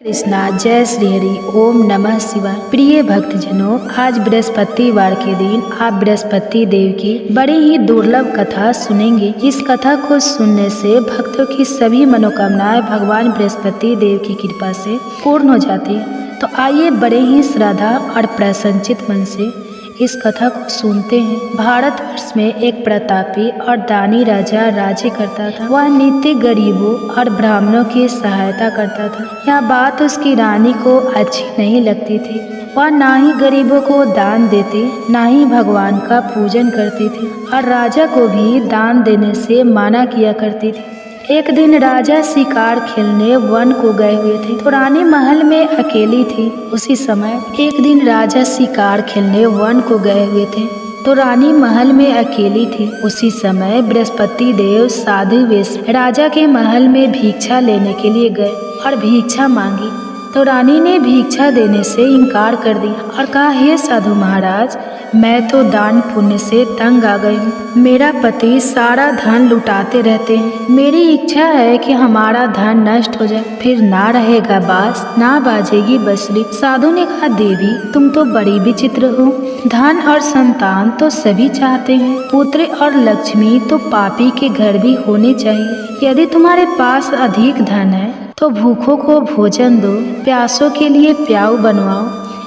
कृष्णा, जय श्री हरि, ओम नमः शिवाय। प्रिय भक्तजनों, आज बृहस्पतिवार के दिन आप बृहस्पति देव की बड़ी ही दुर्लभ कथा सुनेंगे। इस कथा को सुनने से भक्तों की सभी मनोकामनाएं भगवान बृहस्पति देव की कृपा से पूर्ण हो जाती है। तो आइए बड़े ही श्रद्धा और प्रसन्नचित मन से इस कथा को सुनते हैं। भारतवर्ष में एक प्रतापी और दानी राजा राज्य करता था। वह नित्य गरीबों और ब्राह्मणों की सहायता करता था। यह बात उसकी रानी को अच्छी नहीं लगती थी। वह ना ही गरीबों को दान देती, ना ही भगवान का पूजन करती थी और राजा को भी दान देने से मना किया करती थी। एक दिन राजा शिकार खेलने वन को गए हुए थे तो रानी महल में अकेली थी। उसी समय एक दिन राजा शिकार खेलने वन को गए हुए थे तो रानी महल में अकेली थी। उसी समय बृहस्पति देव साधु वेश राजा के महल में भिक्षा लेने के लिए गए और भिक्षा मांगी तो रानी ने भिक्षा देने से इनकार कर दिया और कहा, हे साधु महाराज, मैं तो दान पुण्य से तंग आ गई हूँ। मेरा पति सारा धन लुटाते रहते हैं। मेरी इच्छा है कि हमारा धन नष्ट हो जाए, फिर ना रहेगा बांस, ना बाजेगी बंसुरी। साधु ने कहा, देवी तुम तो बड़ी विचित्र हो। धन और संतान तो सभी चाहते हैं, पुत्र और लक्ष्मी तो पापी के घर भी होने चाहिए। यदि तुम्हारे पास अधिक धन है तो भूखों को भोजन दो, प्यासों के लिए प्याऊ बनवाओ,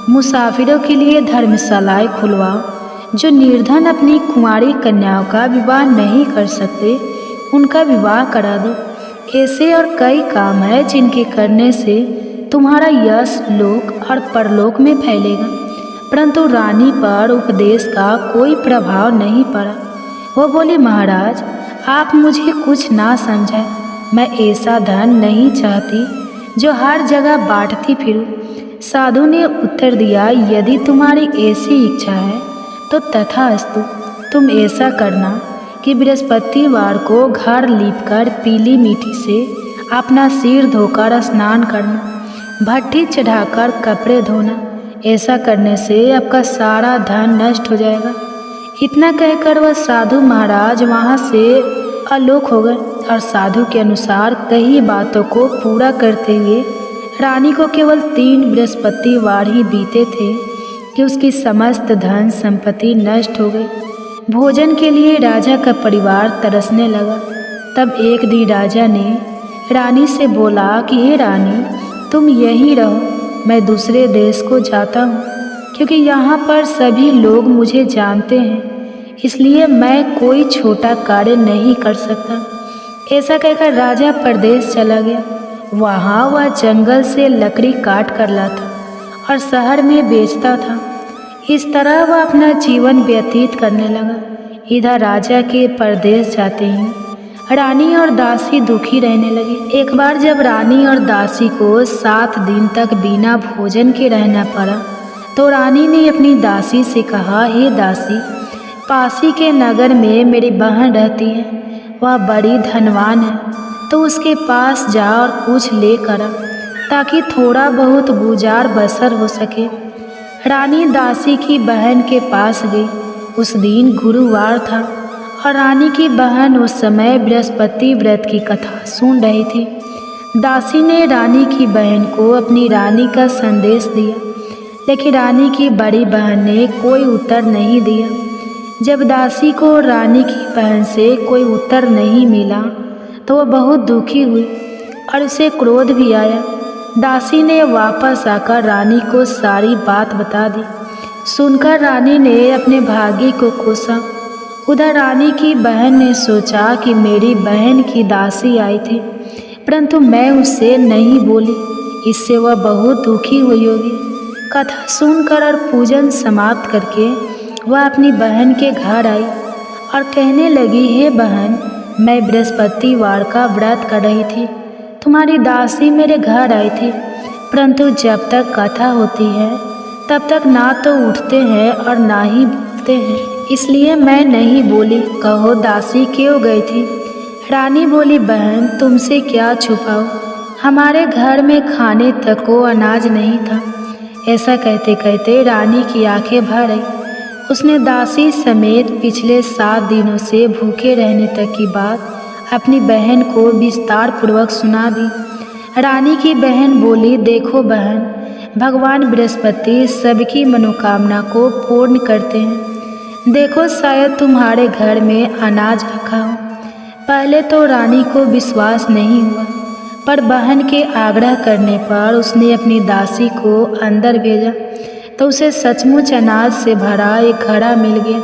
मुसाफिरों के लिए धर्मशालाएं खुलवाओ। जो निर्धन अपनी कुंवारी कन्याओं का विवाह नहीं कर सकते, उनका विवाह करा दो। ऐसे और कई काम है जिनके करने से तुम्हारा यश लोक और परलोक में फैलेगा। परंतु रानी पर उपदेश का कोई प्रभाव नहीं पड़ा। वो बोली, महाराज आप मुझे कुछ ना समझाए। मैं ऐसा धन नहीं चाहती जो हर जगह बांटती फिरूं। साधु ने उत्तर दिया, यदि तुम्हारी ऐसी इच्छा है तो तथास्तु। तुम ऐसा करना कि बृहस्पतिवार को घर लीपकर पीली मिट्टी से अपना सिर धोकर स्नान करना, भट्टी चढ़ाकर कपड़े धोना। ऐसा करने से आपका सारा धन नष्ट हो जाएगा। इतना कहकर वह साधु महाराज वहाँ से आलोक हो गए और साधु के अनुसार कई बातों को पूरा करते हुए रानी को केवल 3 बृहस्पतिवार ही बीते थे कि उसकी समस्त धन संपत्ति नष्ट हो गई। भोजन के लिए राजा का परिवार तरसने लगा। तब एक दिन राजा ने रानी से बोला कि हे रानी, तुम यहीं रहो, मैं दूसरे देश को जाता हूँ, क्योंकि यहाँ पर सभी लोग मुझे जानते हैं, इसलिए मैं कोई छोटा कार्य नहीं कर सकता। ऐसा कहकर राजा परदेश चला गया। वहाँ वह जंगल से लकड़ी काट कर लाता और शहर में बेचता था। इस तरह वह अपना जीवन व्यतीत करने लगा। इधर राजा के परदेश जाते ही रानी और दासी दुखी रहने लगे। एक बार जब रानी और दासी को 7 दिन तक बिना भोजन के रहना पड़ा तो रानी ने अपनी दासी से कहा, हे दासी, पासी के नगर में मेरी बहन रहती है, वह बड़ी धनवान है, तो उसके पास जा और कुछ ले कर आ, ताकि थोड़ा बहुत गुजार बसर हो सके। रानी दासी की बहन के पास गई। उस दिन गुरुवार था और रानी की बहन उस समय बृहस्पति व्रत की कथा सुन रही थी। दासी ने रानी की बहन को अपनी रानी का संदेश दिया, लेकिन रानी की बड़ी बहन ने कोई उत्तर नहीं दिया। जब दासी को रानी की बहन से कोई उत्तर नहीं मिला तो वह बहुत दुखी हुई और उसे क्रोध भी आया। दासी ने वापस आकर रानी को सारी बात बता दी। सुनकर रानी ने अपने भाग्य को कोसा। उधर रानी की बहन ने सोचा कि मेरी बहन की दासी आई थी, परंतु मैं उससे नहीं बोली, इससे वह बहुत दुखी हुई होगी। कथा सुनकर और पूजन समाप्त करके वह अपनी बहन के घर आई और कहने लगी, हे बहन, मैं बृहस्पतिवार का व्रत कर रही थी, तुम्हारी दासी मेरे घर आई थी, परंतु जब तक कथा होती है तब तक ना तो उठते हैं और ना ही बोलते हैं, इसलिए मैं नहीं बोली। कहो दासी क्यों गई थी? रानी बोली, बहन तुमसे क्या छुपाओ, हमारे घर में खाने तक को अनाज नहीं था। ऐसा कहते कहते रानी की आंखें भर आई। उसने दासी समेत पिछले 7 दिनों से भूखे रहने तक की बात अपनी बहन को विस्तार पूर्वक सुना दी। रानी की बहन बोली, देखो बहन, भगवान बृहस्पति सबकी मनोकामना को पूर्ण करते हैं। देखो शायद तुम्हारे घर में अनाज रखा हो। पहले तो रानी को विश्वास नहीं हुआ, पर बहन के आग्रह करने पर उसने अपनी दासी को अंदर भेजा तो उसे सचमुच अनाज से भरा एक घड़ा मिल गया।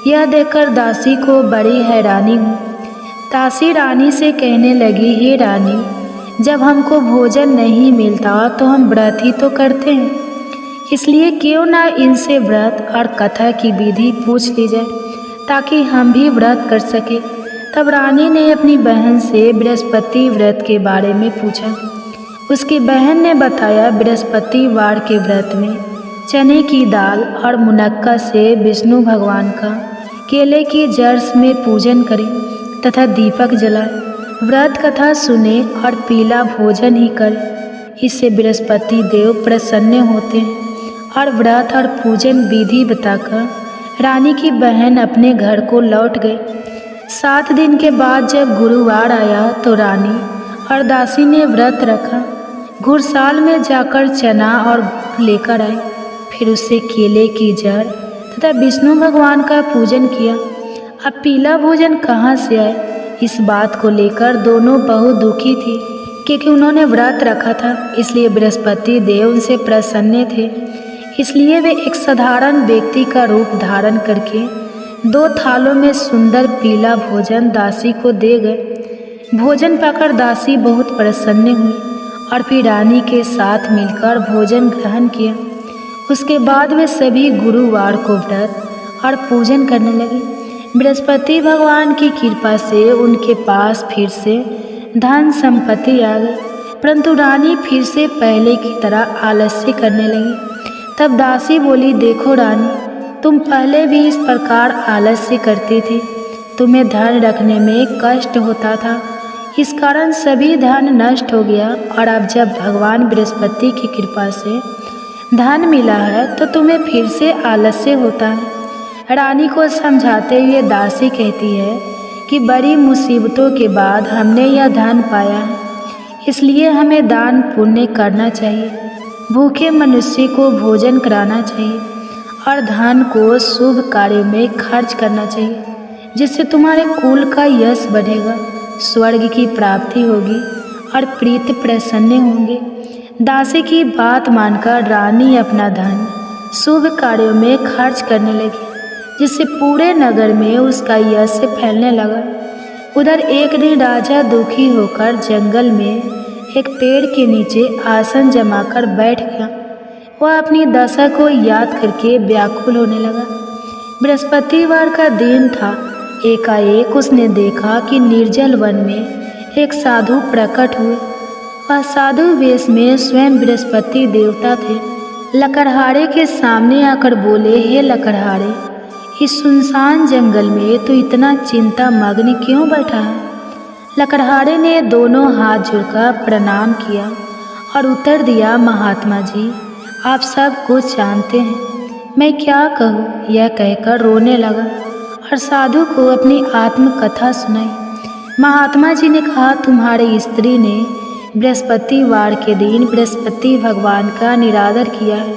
यह देखकर दासी को बड़ी हैरानी हुई। दासी रानी से कहने लगी, हे रानी, जब हमको भोजन नहीं मिलता तो हम व्रत ही तो करते हैं, इसलिए क्यों ना इनसे व्रत और कथा की विधि पूछ ली जाए ताकि हम भी व्रत कर सके। तब रानी ने अपनी बहन से बृहस्पति व्रत के बारे में पूछा। उसकी बहन ने बताया, बृहस्पतिवार के व्रत में चने की दाल और मुनक्का से विष्णु भगवान का केले की जड़ में पूजन करें तथा दीपक जलाए, व्रत कथा सुने और पीला भोजन ही करें। इससे बृहस्पति देव प्रसन्न होते हैं। और व्रत और पूजन विधि बताकर रानी की बहन अपने घर को लौट गई। 7 दिन के बाद जब गुरुवार आया तो रानी और दासी ने व्रत रखा। घुड़साल में जाकर चना और गुड़ लेकर आए, फिर उससे केले की जड़ तथा विष्णु भगवान का पूजन किया। अब पीला भोजन कहाँ से आए, इस बात को लेकर दोनों बहुत दुखी थी, क्योंकि उन्होंने व्रत रखा था, इसलिए बृहस्पति देव उनसे प्रसन्न थे। इसलिए वे एक साधारण व्यक्ति का रूप धारण करके 2 थालों में सुंदर पीला भोजन दासी को दे गए। भोजन पाकर दासी बहुत प्रसन्न हुई और फिर रानी के साथ मिलकर भोजन ग्रहण किया। उसके बाद वे सभी गुरुवार को व्रत और पूजन करने लगे। बृहस्पति भगवान की कृपा से उनके पास फिर से धन संपत्ति आ गई, परंतु रानी फिर से पहले की तरह आलस्य करने लगी। तब दासी बोली, देखो रानी, तुम पहले भी इस प्रकार आलस्य करती थी। तुम्हें धन रखने में कष्ट होता था, इस कारण सभी धन नष्ट हो गया, और अब जब भगवान बृहस्पति की कृपा से धन मिला है तो तुम्हें फिर से आलस्य होता है। रानी को समझाते हुए दासी कहती है कि बड़ी मुसीबतों के बाद हमने यह धन पाया है, इसलिए हमें दान पुण्य करना चाहिए, भूखे मनुष्य को भोजन कराना चाहिए और धन को शुभ कार्यों में खर्च करना चाहिए, जिससे तुम्हारे कुल का यश बढ़ेगा, स्वर्ग की प्राप्ति होगी और प्रीत प्रसन्न होंगे। दासी की बात मानकर रानी अपना धन शुभ कार्यों में खर्च करने लगी, जिससे पूरे नगर में उसका यश फैलने लगा। उधर एक दिन राजा दुखी होकर जंगल में एक पेड़ के नीचे आसन जमाकर बैठ गया। वह अपनी दशा को याद करके व्याकुल होने लगा। बृहस्पतिवार का दिन था। एकाएक उसने देखा कि निर्जल वन में एक साधु प्रकट हुए। वह साधु वेश में स्वयं बृहस्पति देवता थे। लकड़हारे के सामने आकर बोले, हे लकड़हारे, इस सुनसान जंगल में तू इतना चिंता मग्न क्यों बैठा है? लकड़हारे ने दोनों हाथ जोड़कर प्रणाम किया और उत्तर दिया, महात्मा जी, आप सब कुछ जानते हैं, मैं क्या कहूँ? यह कहकर रोने लगा और साधु को अपनी आत्मकथा सुनाई। महात्मा जी ने कहा, तुम्हारी स्त्री ने बृहस्पतिवार के दिन बृहस्पति भगवान का निरादर किया है,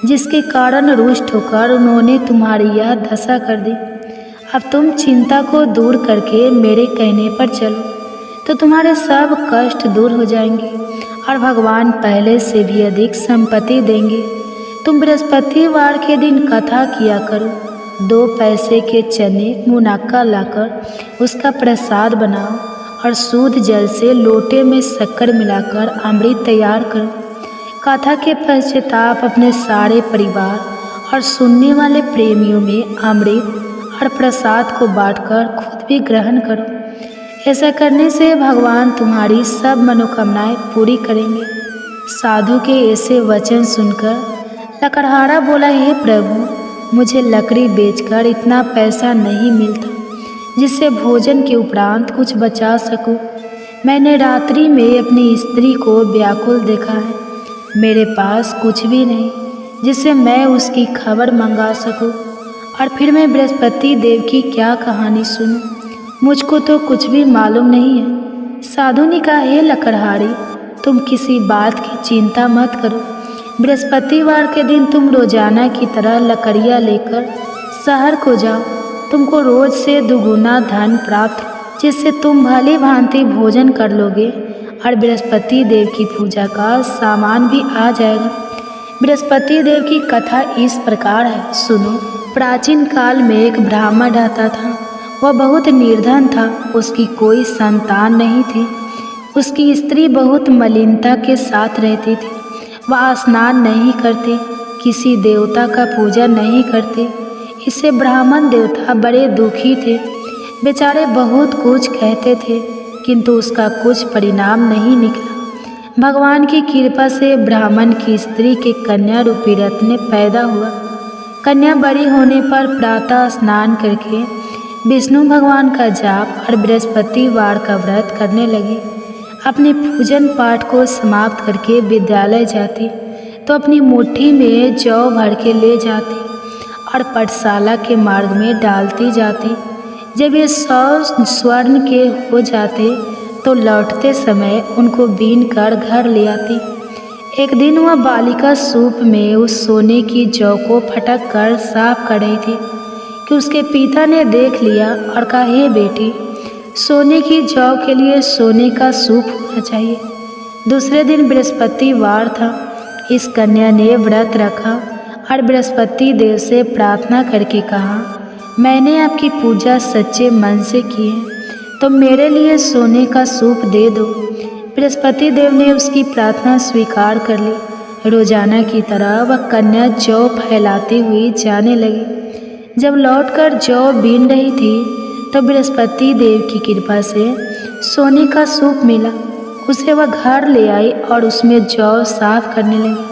जिसके कारण रुष्ट होकर उन्होंने तुम्हारी यह दशा कर दी। अब तुम चिंता को दूर करके मेरे कहने पर चलो तो तुम्हारे सब कष्ट दूर हो जाएंगे और भगवान पहले से भी अधिक संपत्ति देंगे। तुम बृहस्पतिवार के दिन कथा किया करो। 2 पैसे के चने मुनक्का लाकर उसका प्रसाद बनाओ और शुद्ध जल से लोटे में शक्कर मिलाकर अमृत तैयार करो। कथा के पश्चाताप अपने सारे परिवार और सुनने वाले प्रेमियों में अमृत और प्रसाद को बांटकर खुद भी ग्रहण करो। ऐसा करने से भगवान तुम्हारी सब मनोकामनाएं पूरी करेंगे। साधु के ऐसे वचन सुनकर लकड़हारा बोला, हे प्रभु, मुझे लकड़ी बेचकर इतना पैसा नहीं मिलता जिससे भोजन के उपरांत कुछ बचा सकूं। मैंने रात्रि में अपनी स्त्री को व्याकुल देखा है। मेरे पास कुछ भी नहीं जिससे मैं उसकी खबर मंगा सकूं, और फिर मैं बृहस्पति देव की क्या कहानी सुनूं? मुझको तो कुछ भी मालूम नहीं है। साधु ने कहा, हे लकड़हारी, तुम किसी बात की चिंता मत करो। बृहस्पतिवार के दिन तुम रोजाना की तरह लकड़ियाँ लेकर शहर को जाओ। तुमको रोज से दुगुना धन प्राप्त, जिससे तुम भली भांति भोजन कर लोगे और बृहस्पति देव की पूजा का सामान भी आ जाएगा। बृहस्पति देव की कथा इस प्रकार है, सुनो। प्राचीन काल में एक ब्राह्मण रहता था। वह बहुत निर्धन था, उसकी कोई संतान नहीं थी। उसकी स्त्री बहुत मलिनता के साथ रहती थी। वह स्नान नहीं करते, किसी देवता का पूजा नहीं करते। इससे ब्राह्मण देवता बड़े दुखी थे। बेचारे बहुत कुछ कहते थे, किंतु उसका कुछ परिणाम नहीं निकला। भगवान की कृपा से ब्राह्मण की स्त्री के कन्या रूपी रत्न पैदा हुआ। कन्या बड़ी होने पर प्रातः स्नान करके विष्णु भगवान का जाप और बृहस्पतिवार का व्रत करने लगी। अपने पूजन पाठ को समाप्त करके विद्यालय जाती तो अपनी मुट्ठी में जौ भर के ले जाती और पाठशाला के मार्ग में डालती जाती। जब ये 100 स्वर्ण के हो जाते तो लौटते समय उनको बीन कर घर ले आती। एक दिन वह बालिका सूप में उस सोने की जौ को फटक कर साफ कर रही थी कि उसके पिता ने देख लिया और कहा, हे बेटी, सोने की जौ के लिए सोने का सूप होना चाहिए। दूसरे दिन बृहस्पतिवार था। इस कन्या ने व्रत रखा और बृहस्पति देव से प्रार्थना करके कहा, मैंने आपकी पूजा सच्चे मन से की है, तो मेरे लिए सोने का सूप दे दो। बृहस्पति देव ने उसकी प्रार्थना स्वीकार कर ली। रोजाना की तरह वह कन्या जौ फैलाती हुई जाने लगी। जब लौटकर जौ बीन रही थी तो बृहस्पति देव की कृपा से सोने का सूप मिला। उसे वह घर ले आई और उसमें जौ साफ करने लगी,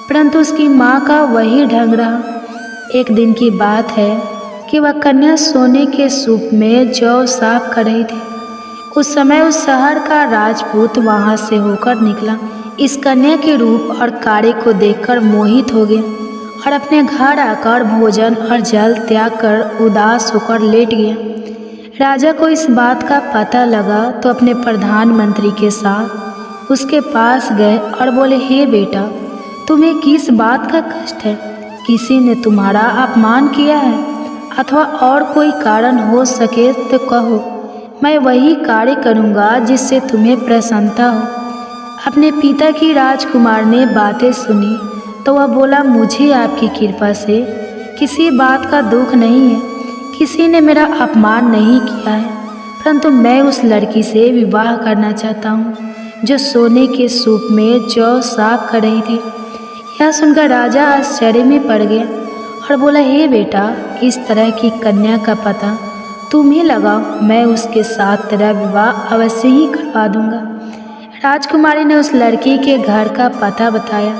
परंतु उसकी माँ का वही ढंग रहा। एक दिन की बात है कि वह कन्या सोने के सूप में जौ साफ कर रही थी। उस समय उस शहर का राजपूत वहाँ से होकर निकला। इस कन्या के रूप और कार्य को देखकर मोहित हो गया और अपने घर आकर भोजन और जल त्याग कर उदास होकर लेट गया। राजा को इस बात का पता लगा तो अपने प्रधानमंत्री के साथ उसके पास गए और बोले, हे बेटा, तुम्हें किस बात का कष्ट है? किसी ने तुम्हारा अपमान किया है अथवा और कोई कारण हो सके तो कहो, मैं वही कार्य करूँगा जिससे तुम्हें प्रसन्नता हो। अपने पिता की राजकुमार ने बातें सुनी तो वह बोला, मुझे आपकी कृपा से किसी बात का दुख नहीं है। किसी ने मेरा अपमान नहीं किया है, परंतु मैं उस लड़की से विवाह करना चाहता हूँ जो सोने के सूप में जौ साफ कर रही थी। यह सुनकर राजा आश्चर्य में पड़ गया और बोला, हे बेटा, इस तरह की कन्या का पता तुम ही लगाओ, मैं उसके साथ तेरा विवाह अवश्य ही करवा दूंगा। राजकुमारी ने उस लड़की के घर का पता बताया।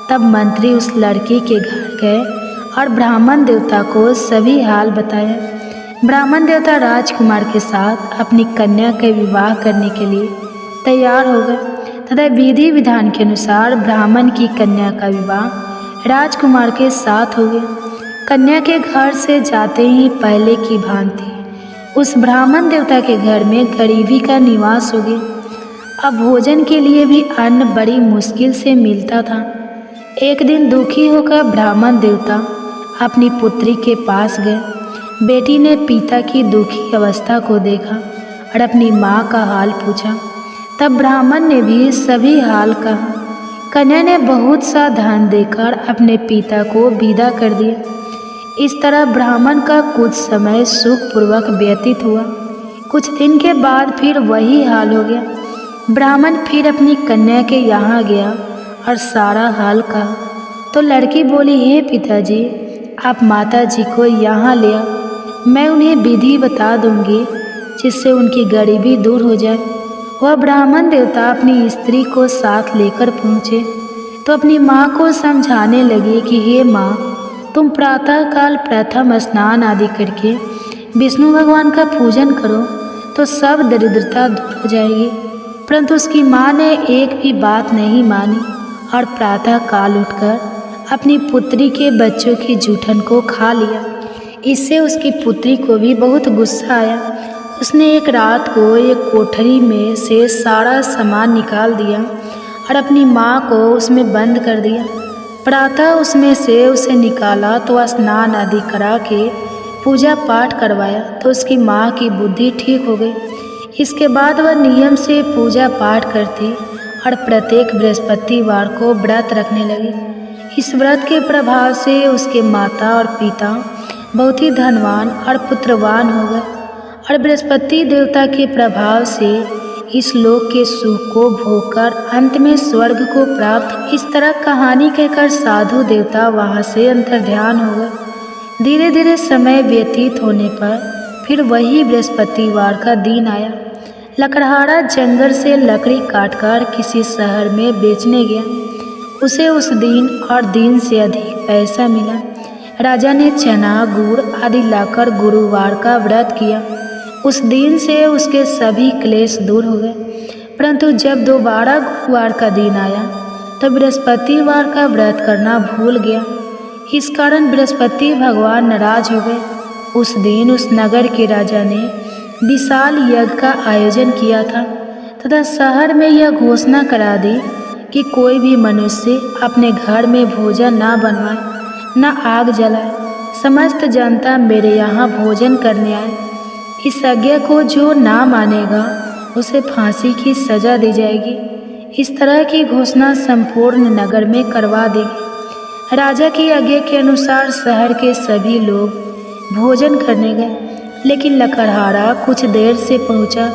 तब मंत्री उस लड़की के घर गए और ब्राह्मण देवता को सभी हाल बताया। ब्राह्मण देवता राजकुमार के साथ अपनी कन्या के विवाह करने के लिए तैयार हो गए तथा विधि विधान के अनुसार ब्राह्मण की कन्या का विवाह राजकुमार के साथ हो गया। कन्या के घर से जाते ही पहले की भांति उस ब्राह्मण देवता के घर में गरीबी का निवास हो गया। अब भोजन के लिए भी अन्न बड़ी मुश्किल से मिलता था। एक दिन दुखी होकर ब्राह्मण देवता अपनी पुत्री के पास गए। बेटी ने पिता की दुखी अवस्था को देखा और अपनी माँ का हाल पूछा। तब ब्राह्मण ने भी सभी हाल कहा। कन्या ने बहुत सा धन देकर अपने पिता को विदा कर दिया। इस तरह ब्राह्मण का कुछ समय सुखपूर्वक व्यतीत हुआ। कुछ दिन के बाद फिर वही हाल हो गया। ब्राह्मण फिर अपनी कन्या के यहाँ गया और सारा हाल कहा तो लड़की बोली, हे पिताजी, आप माता जी को यहाँ ले आओ, मैं उन्हें विधि बता दूंगी जिससे उनकी गरीबी दूर हो जाए। वह ब्राह्मण देवता अपनी स्त्री को साथ लेकर पहुँचे तो अपनी माँ को समझाने लगी कि हे माँ, तुम प्रातःकाल प्रथम स्नान आदि करके विष्णु भगवान का पूजन करो तो सब दरिद्रता दूर हो जाएगी। परंतु उसकी माँ ने एक भी बात नहीं मानी और प्रातःकाल उठकर अपनी पुत्री के बच्चों की जूठन को खा लिया। इससे उसकी पुत्री को भी बहुत गुस्सा आया। उसने एक रात को एक कोठरी में से सारा सामान निकाल दिया और अपनी माँ को उसमें बंद कर दिया। प्रातः उसमें से उसे निकाला तो स्नान आदि करा के पूजा पाठ करवाया तो उसकी माँ की बुद्धि ठीक हो गई। इसके बाद वह नियम से पूजा पाठ करती और प्रत्येक बृहस्पतिवार को व्रत रखने लगी। इस व्रत के प्रभाव से उसके माता और पिता बहुत ही धनवान और पुत्रवान हो गए और बृहस्पति देवता के प्रभाव से इस लोक के सुख को भोगकर अंत में स्वर्ग को प्राप्त। इस तरह कहानी कहकर साधु देवता वहाँ से अंतर्ध्यान हो गए। धीरे धीरे समय व्यतीत होने पर फिर वही बृहस्पतिवार का दिन आया। लकड़हारा जंगल से लकड़ी काटकर किसी शहर में बेचने गया। उसे उस दिन और दिन से अधिक पैसा मिला। राजा ने चना गुड़ आदि लाकर गुरुवार का व्रत किया। उस दिन से उसके सभी क्लेश दूर हो गए। परंतु जब दोबारा गुरुवार का दिन आया तो बृहस्पतिवार का व्रत करना भूल गया। इस कारण बृहस्पति भगवान नाराज हो गए। उस दिन उस नगर के राजा ने विशाल यज्ञ का आयोजन किया था तथा शहर में यह घोषणा करा दी कि कोई भी मनुष्य अपने घर में भोजन ना बनवाए, न आग जलाए। समस्त जनता मेरे यहाँ भोजन करने आए। इस आज्ञा को जो ना मानेगा उसे फांसी की सजा दी जाएगी। इस तरह की घोषणा संपूर्ण नगर में करवा देगी। राजा की आज्ञा के अनुसार शहर के सभी लोग भोजन करने गए, लेकिन लकड़हारा कुछ देर से पहुंचा,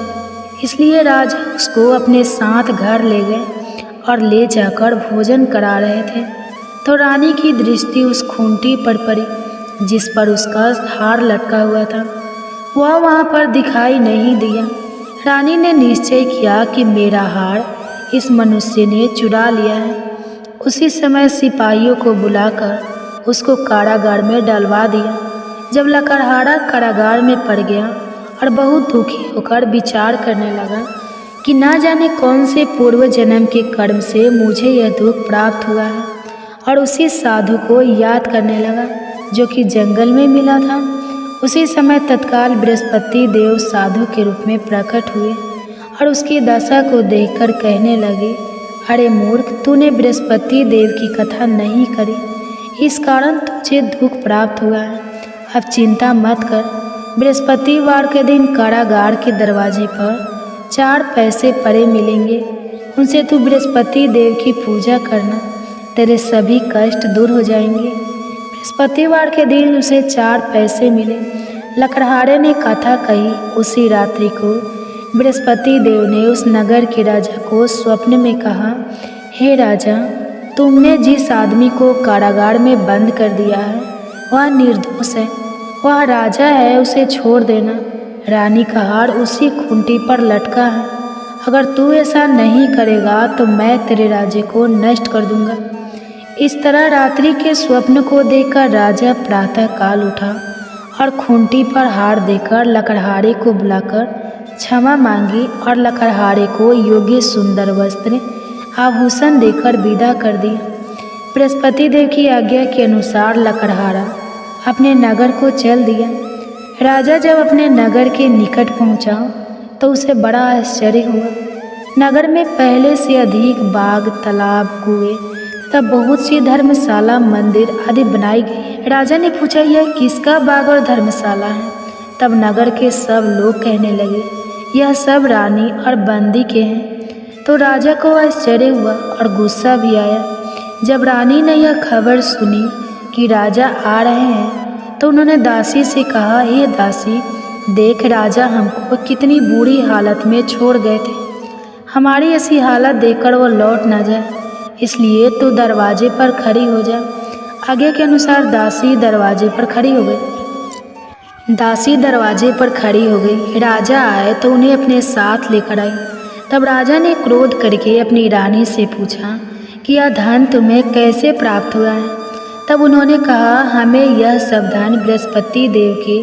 इसलिए राजा उसको अपने साथ घर ले गए और ले जाकर भोजन करा रहे थे तो रानी की दृष्टि उस खूंटी पर पड़ी जिस पर उसका हार लटका हुआ था। वह वहाँ पर दिखाई नहीं दिया। रानी ने निश्चय किया कि मेरा हार इस मनुष्य ने चुरा लिया है। उसी समय सिपाहियों को बुलाकर उसको कारागार में डलवा दिया। जब लकड़हारा कारागार में पड़ गया और बहुत दुखी होकर विचार करने लगा कि ना जाने कौन से पूर्व जन्म के कर्म से मुझे यह दुख प्राप्त हुआ है, और उसी साधु को याद करने लगा जो कि जंगल में मिला था। उसी समय तत्काल बृहस्पति देव साधु के रूप में प्रकट हुए और उसकी दशा को देखकर कहने लगे, अरे मूर्ख, तूने बृहस्पति देव की कथा नहीं करी, इस कारण तुझे दुख प्राप्त हुआ है। अब चिंता मत कर। बृहस्पतिवार के दिन कारागार के दरवाजे पर 4 पैसे पड़े मिलेंगे। उनसे तू बृहस्पति देव की पूजा करना, तेरे सभी कष्ट दूर हो जाएंगे। बृहस्पतिवार के दिन उसे 4 पैसे मिले। लकड़हारे ने कथा कही। उसी रात्रि को बृहस्पति देव ने उस नगर के राजा को स्वप्न में कहा, हे राजा, तुमने जिस आदमी को कारागार में बंद कर दिया है वह निर्दोष है, वह राजा है, उसे छोड़ देना। रानी का हार उसी खूंटी पर लटका है। अगर तू ऐसा नहीं करेगा तो मैं तेरे राज्य को नष्ट कर दूंगा। इस तरह रात्रि के स्वप्न को देखकर राजा प्रातः काल उठा और खूंटी पर हार देकर लकड़हारे को बुलाकर क्षमा मांगी और लकड़हारे को योग्य सुंदर वस्त्र आभूषण देकर विदा कर दिया। बृहस्पति देव की आज्ञा के अनुसार लकड़हारा अपने नगर को चल दिया। राजा जब अपने नगर के निकट पहुंचा तो उसे बड़ा आश्चर्य हुआ। नगर में पहले से अधिक बाग, तालाब, कुएं तथा बहुत सी धर्मशाला, मंदिर आदि बनाई गई। राजा ने पूछा, यह किसका बाग और धर्मशाला है? तब नगर के सब लोग कहने लगे, यह सब रानी और बंदी के हैं। तो राजा को आश्चर्य हुआ और गुस्सा भी आया। जब रानी ने यह खबर सुनी कि राजा आ रहे हैं तो उन्होंने दासी से कहा, हे दासी, देख राजा हमको कितनी बुरी हालत में छोड़ गए थे। हमारी ऐसी हालत देखकर वो लौट ना जाए, इसलिए तू दरवाजे पर खड़ी हो जा। आगे के अनुसार दासी दरवाजे पर खड़ी हो गई। दासी दरवाजे पर खड़ी हो गई। राजा आए तो उन्हें अपने साथ लेकर आई। तब राजा ने क्रोध करके अपनी रानी से पूछा कि यह धन तुम्हें कैसे प्राप्त हुआ है? तब उन्होंने कहा, हमें यह सब धन बृहस्पति देव के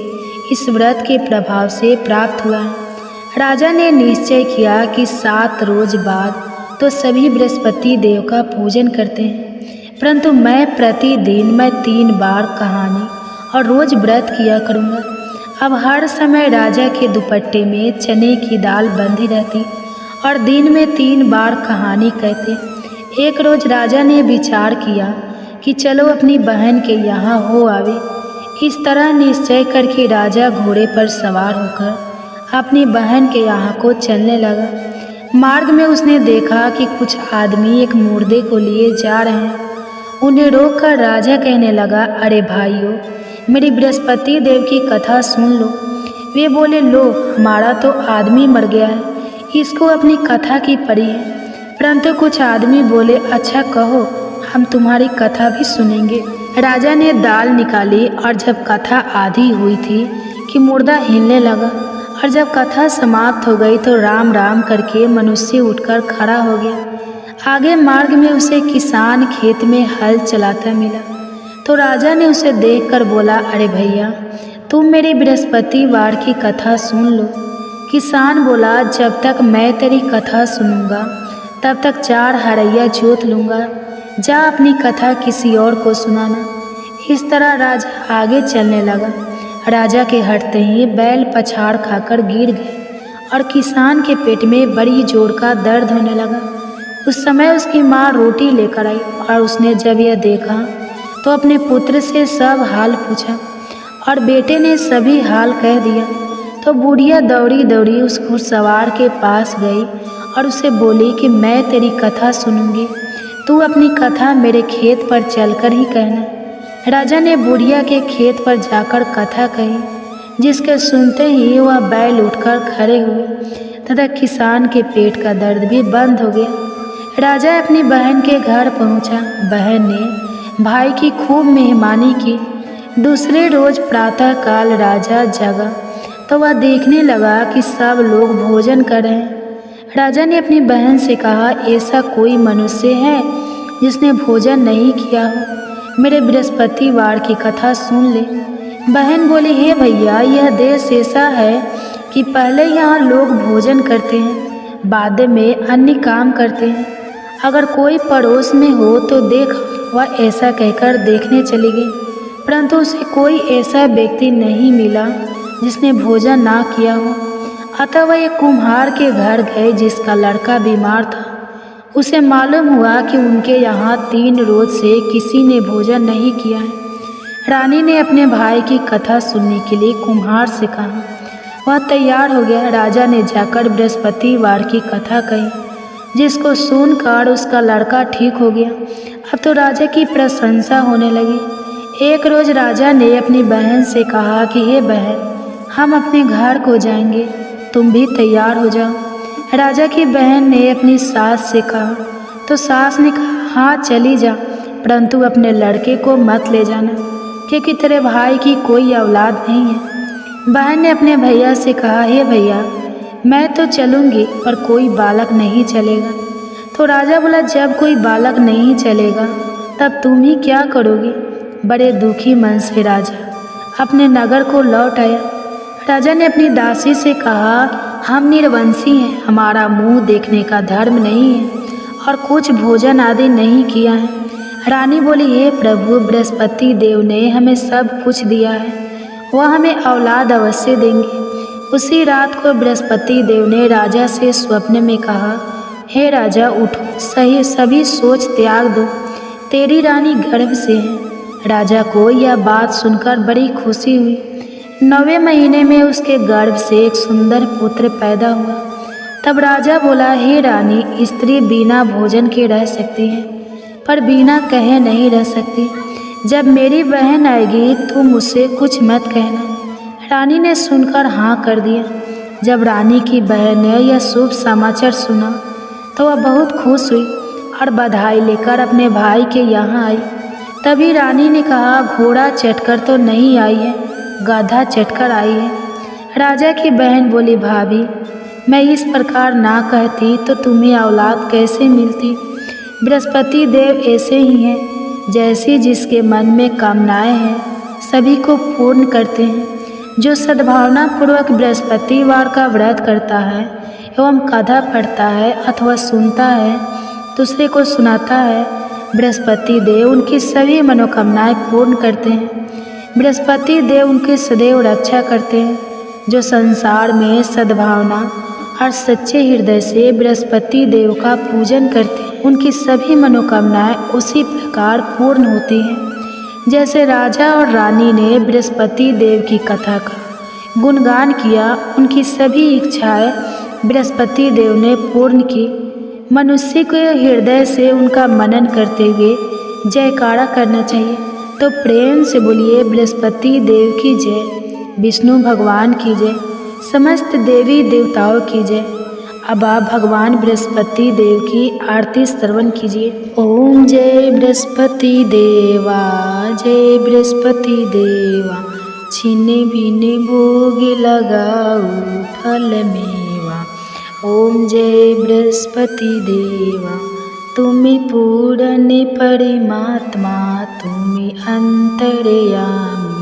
इस व्रत के प्रभाव से प्राप्त हुआ है। राजा ने निश्चय किया कि 7 रोज बाद तो सभी बृहस्पति देव का पूजन करते हैं, परंतु मैं प्रतिदिन 3 बार कहानी और रोज व्रत किया करूँगा। अब हर समय राजा के दुपट्टे में चने की दाल बंधी रहती और दिन में 3 बार कहानी कहते। एक रोज राजा ने विचार किया कि चलो अपनी बहन के यहाँ हो आवे। इस तरह निश्चय करके राजा घोड़े पर सवार होकर अपनी बहन के यहाँ को चलने लगा। मार्ग में उसने देखा कि कुछ आदमी एक मुर्दे को लिए जा रहे हैं। उन्हें रोककर राजा कहने लगा, अरे भाइयों, मेरी बृहस्पति देव की कथा सुन लो। वे बोले, लो, हमारा तो आदमी मर गया है, इसको अपनी कथा की पड़ी है। परंतु कुछ आदमी बोले, अच्छा कहो, हम तुम्हारी कथा भी सुनेंगे। राजा ने दाल निकाली और जब कथा आधी हुई थी कि मुर्दा हिलने लगा, और जब कथा समाप्त हो गई तो राम राम करके मनुष्य उठकर खड़ा हो गया। आगे मार्ग में उसे किसान खेत में हल चलाता मिला तो राजा ने उसे देखकर बोला, अरे भैया, तुम मेरी बृहस्पतिवार की कथा सुन लो। किसान बोला, जब तक मैं तेरी कथा सुनूंगा तब तक 4 हरैया जोत लूँगा, जा अपनी कथा किसी और को सुनाना। इस तरह राजा आगे चलने लगा। राजा के हटते ही बैल पछाड़ खाकर गिर गए और किसान के पेट में बड़ी जोर का दर्द होने लगा। उस समय उसकी माँ रोटी लेकर आई और उसने जब यह देखा तो अपने पुत्र से सब हाल पूछा और बेटे ने सभी हाल कह दिया। तो बुढ़िया दौड़ी दौड़ी उस घुड़सवार के पास गई और उसे बोली कि मैं तेरी कथा सुनूंगी, तू अपनी कथा मेरे खेत पर चलकर ही कहना। राजा ने बुढ़िया के खेत पर जाकर कथा कही, जिसके सुनते ही वह बैल उठकर खड़े हुए तथा किसान के पेट का दर्द भी बंद हो गया। राजा अपनी बहन के घर पहुंचा। बहन ने भाई की खूब मेहमानी की। दूसरे रोज प्रातःकाल राजा जगा तो वह देखने लगा कि सब लोग भोजन कर रहे हैं। राजा ने अपनी बहन से कहा, ऐसा कोई मनुष्य है जिसने भोजन नहीं किया हो, मेरे बृहस्पतिवार की कथा सुन ले। बहन बोली, हे भैया, यह देश ऐसा है कि पहले यहाँ लोग भोजन करते हैं, बाद में अन्य काम करते हैं। अगर कोई पड़ोस में हो तो देख। वह ऐसा कहकर देखने चली गई, परंतु उसे कोई ऐसा व्यक्ति नहीं मिला जिसने भोजन ना किया हो। अतः वह एक कुम्हार के घर गए जिसका लड़का बीमार था। उसे मालूम हुआ कि उनके यहाँ 3 रोज से किसी ने भोजन नहीं किया है। रानी ने अपने भाई की कथा सुनने के लिए कुम्हार से कहा। वह तैयार हो गया। राजा ने जाकर बृहस्पतिवार की कथा कही, जिसको सुनकर उसका लड़का ठीक हो गया। अब तो राजा की प्रशंसा होने लगी। एक रोज राजा ने अपनी बहन से कहा कि हे बहन, हम अपने घर को जाएंगे, तुम भी तैयार हो जाओ। राजा की बहन ने अपनी सास से कहा तो सास ने कहा, हाँ चली जा, परंतु अपने लड़के को मत ले जाना, क्योंकि तेरे भाई की कोई औलाद नहीं है। बहन ने अपने भैया से कहा, हे भैया, मैं तो चलूँगी पर कोई बालक नहीं चलेगा। तो राजा बोला, जब कोई बालक नहीं चलेगा तब तुम ही क्या करोगे। बड़े दुखी मन से राजा अपने नगर को लौट आया। राजा ने अपनी दासी से कहा, हम निर्वंशी हैं, हमारा मुंह देखने का धर्म नहीं है और कुछ भोजन आदि नहीं किया है। रानी बोली, हे प्रभु, बृहस्पति देव ने हमें सब कुछ दिया है, वह हमें औलाद अवश्य देंगे। उसी रात को बृहस्पति देव ने राजा से स्वप्न में कहा, हे राजा, उठो, सभी सोच त्याग दो, तेरी रानी गर्भ से है। राजा को यह बात सुनकर बड़ी खुशी हुई। 9वें महीने में उसके गर्भ से एक सुंदर पुत्र पैदा हुआ। तब राजा बोला, हे रानी, स्त्री बिना भोजन के रह सकती है, पर बिना कहे नहीं रह सकती। जब मेरी बहन आएगी तो मुझसे कुछ मत कहना। रानी ने सुनकर हाँ कर दिया। जब रानी की बहन ने यह शुभ समाचार सुना तो वह बहुत खुश हुई और बधाई लेकर अपने भाई के यहाँ आई। तभी रानी ने कहा, घोड़ा चढ़कर तो नहीं आई है, गधा चढ़कर आई है। राजा की बहन बोली, भाभी, मैं इस प्रकार ना कहती तो तुम्हें औलाद कैसे मिलती। बृहस्पति देव ऐसे ही हैं, जैसी जिसके मन में कामनाएं हैं सभी को पूर्ण करते हैं। जो सद्भावना पूर्वक बृहस्पतिवार का व्रत करता है एवं कथा पढ़ता है अथवा सुनता है, दूसरे को सुनाता है, बृहस्पति देव उनकी सभी मनोकामनाएं पूर्ण करते हैं। बृहस्पति देव उनकी सदैव रक्षा करते हैं। जो संसार में सद्भावना और सच्चे हृदय से बृहस्पति देव का पूजन करते हैं, उनकी सभी मनोकामनाएं उसी प्रकार पूर्ण होती हैं। जैसे राजा और रानी ने बृहस्पति देव की कथा का गुणगान किया, उनकी सभी इच्छाएं बृहस्पति देव ने पूर्ण की। मनुष्य को हृदय से उनका मनन करते हुए जयकारा करना चाहिए। तो प्रेम से बोलिए बृहस्पति देव की जय, विष्णु भगवान की जय, समस्त देवी देवताओं की जय। अब आप भगवान बृहस्पति देव की आरती श्रवण कीजिए। ओम जय बृहस्पति देवा, जय बृहस्पति देवा, छीने भीने भोग लगाऊ फल मेवा। ओम जय बृहस्पति देवा, तुम्ही पूर्ण परमात्मा, तुम्ही अंतर्यामी,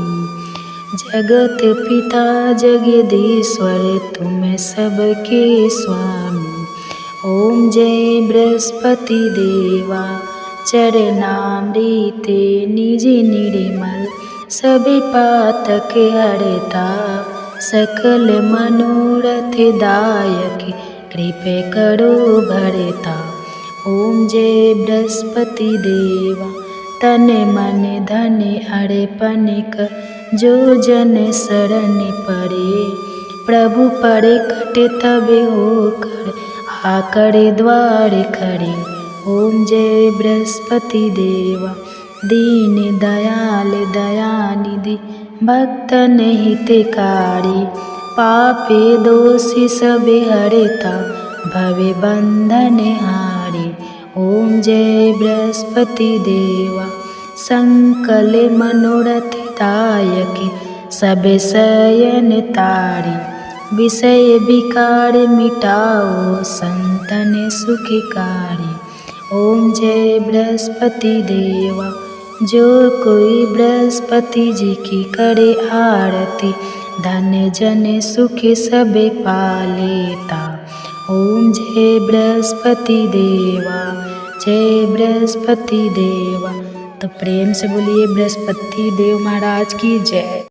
जगत पिता जगदीश्वर, तुम सबके स्वामी। ओम जय बृहस्पति देवा, चरणामृते निज निर्मल, सभी पातक हरता, सकल मनोरथ दायक, कृपे करो भरता। ओम जय बृहस्पति देवा, तन मन धन अर्पण कर, जो जन शरण पड़े, प्रभु प्रकट तब होकर, आकर द्वार खड़े। ओम जय बृहस्पति देवा, दीन दयाल दयानिधि, भक्तन हितकारी, पापे दोषी सबे हरता, भवे बंधन हारी। ओम जय बृहस्पति देवा, संकल मनोरथ दायक, सब शयन तारी, विषय विकार मिटाओ, संतन सुखकारी। ओम जय बृहस्पति देवा, जो कोई बृहस्पति जी की करे आरती, धन जन सुख सब पालेता। ओम जय बृहस्पति देवा, जय बृहस्पति देवा। तो प्रेम से बोलिए बृहस्पति देव महाराज की जय।